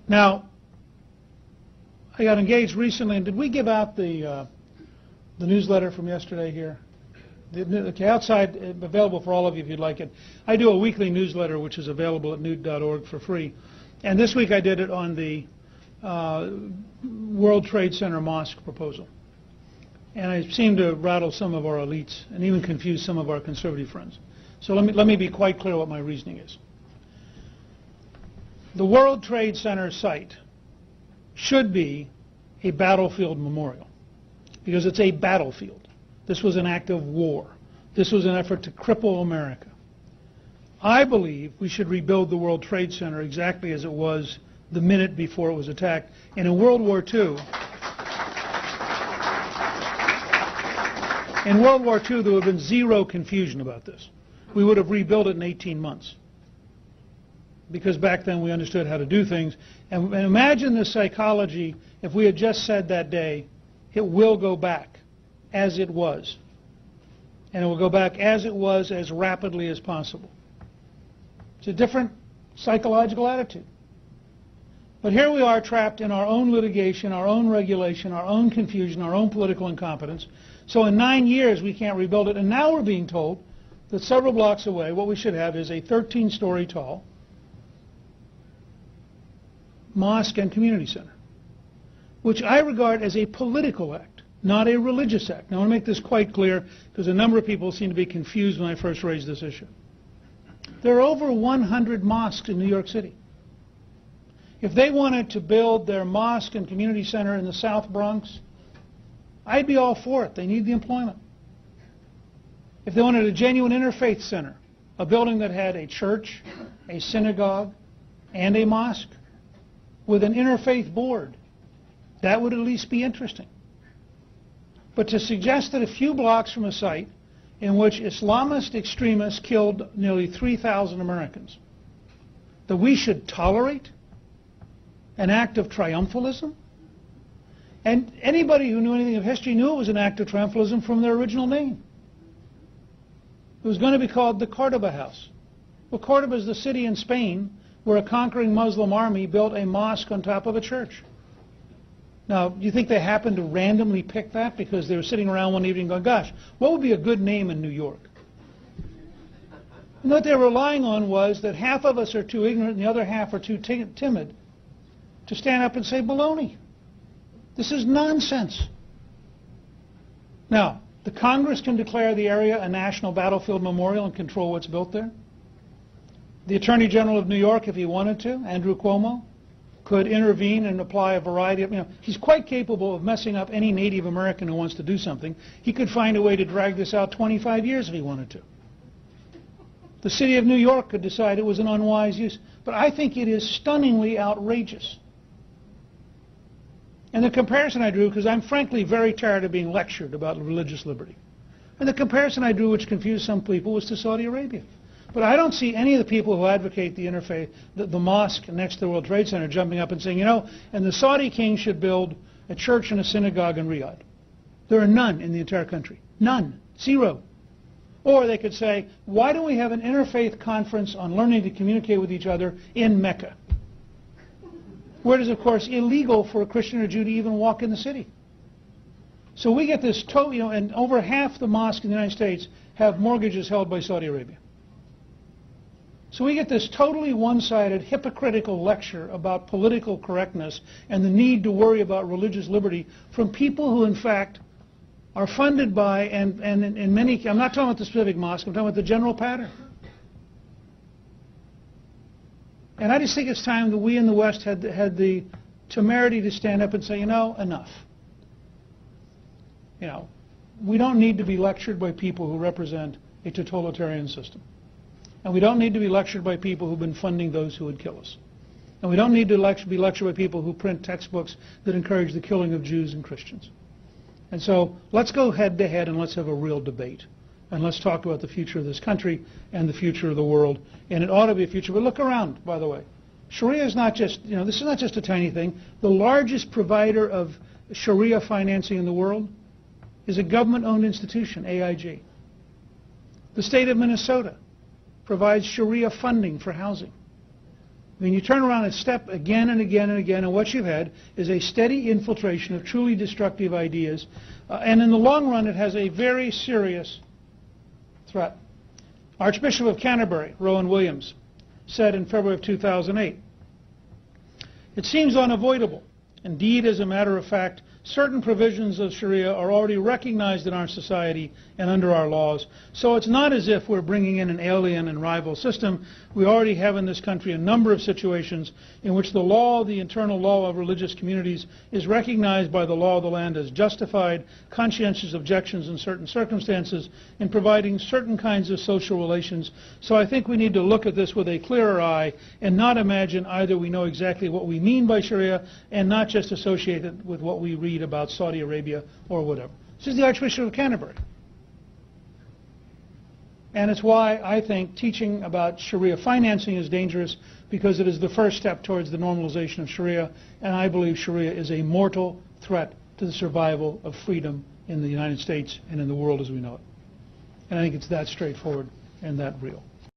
Now, I got engaged recently, and did we give out the newsletter from yesterday here? Okay, outside, available for all of you if you'd like it. I do a weekly newsletter which is available at newt.org for free. And this week I did it on the World Trade Center mosque proposal. And I seem to rattle some of our elites and even confuse some of our conservative friends. So let me be quite clear what my reasoning is. The World Trade Center site should be a battlefield memorial because it's a battlefield. This was an act of war. This was an effort to cripple America. I believe we should rebuild the World Trade Center exactly as it was the minute before it was attacked. And in World War II, there would have been zero confusion about this. We would have rebuilt it in 18 months. Because back then we understood how to do things. And imagine the psychology if we had just said that day, it will go back as it was. And it will go back as it was as rapidly as possible. It's a different psychological attitude. But here we are trapped in our own litigation, our own regulation, our own confusion, our own political incompetence. So in 9 years we can't rebuild it. And now we're being told that several blocks away what we should have is a 13-story tall mosque and community center, which I regard as a political act, not a religious act. Now I want to make this quite clear because a number of people seem to be confused when I first raised this issue. There are over 100 mosques in New York City. If they wanted to build their mosque and community center in the South Bronx, I'd be all for it. They need the employment. If they wanted a genuine interfaith center, a building that had a church, a synagogue, and a mosque with an interfaith board, that would at least be interesting. But to suggest that a few blocks from a site in which Islamist extremists killed nearly 3,000 Americans, that we should tolerate an act of triumphalism? And anybody who knew anything of history knew it was an act of triumphalism from their original name. It was going to be called the Cordoba House. Well, Cordoba is the city in Spain where a conquering Muslim army built a mosque on top of a church. Now, do you think they happened to randomly pick that because they were sitting around one evening going, gosh, what would be a good name in New York? And what they were relying on was that half of us are too ignorant and the other half are too timid to stand up and say baloney. This is nonsense. Now, the Congress can declare the area a national battlefield memorial and control what's built there. The Attorney General of New York, if he wanted to, Andrew Cuomo, could intervene and apply a variety of, he's quite capable of messing up any Native American who wants to do something. He could find a way to drag this out 25 years if he wanted to. The city of New York could decide it was an unwise use. But I think it is stunningly outrageous. And the comparison I drew, because I'm frankly very tired of being lectured about religious liberty, and the comparison I drew, which confused some people, was to Saudi Arabia. But I don't see any of the people who advocate the interfaith, the mosque next to the World Trade Center, jumping up and saying, and the Saudi king should build a church and a synagogue in Riyadh. There are none in the entire country. None. Zero. Or they could say, why don't we have an interfaith conference on learning to communicate with each other in Mecca? Where it is, of course, illegal for a Christian or Jew to even walk in the city. So we get this, and over half the mosques in the United States have mortgages held by Saudi Arabia. So we get this totally one-sided, hypocritical lecture about political correctness and the need to worry about religious liberty from people who, in fact, are funded by, and in many, I'm not talking about the specific mosque, I'm talking about the general pattern. And I just think it's time that we in the West had the temerity to stand up and say, enough. We don't need to be lectured by people who represent a totalitarian system. And we don't need to be lectured by people who've been funding those who would kill us. And we don't need to be lectured by people who print textbooks that encourage the killing of Jews and Christians. And so let's go head to head and let's have a real debate. And let's talk about the future of this country and the future of the world. And it ought to be a future. But look around, by the way. Sharia is not just, this is not just a tiny thing. The largest provider of Sharia financing in the world is a government-owned institution, AIG. The state of Minnesota provides Sharia funding for housing. I mean, you turn around and step again and again and again, and what you've had is a steady infiltration of truly destructive ideas, and in the long run it has a very serious threat. Archbishop of Canterbury, Rowan Williams, said in February of 2008, "It seems unavoidable. Indeed, as a matter of fact, certain provisions of Sharia are already recognized in our society and under our laws. So it's not as if we're bringing in an alien and rival system. We already have in this country a number of situations in which the law, the internal law of religious communities, is recognized by the law of the land as justified conscientious objections in certain circumstances in providing certain kinds of social relations. So I think we need to look at this with a clearer eye and not imagine either we know exactly what we mean by Sharia and not just associate it with what we read about Saudi Arabia or whatever." This is the Archbishop of Canterbury. And it's why I think teaching about Sharia financing is dangerous, because it is the first step towards the normalization of Sharia, and I believe Sharia is a mortal threat to the survival of freedom in the United States and in the world as we know it. And I think it's that straightforward and that real.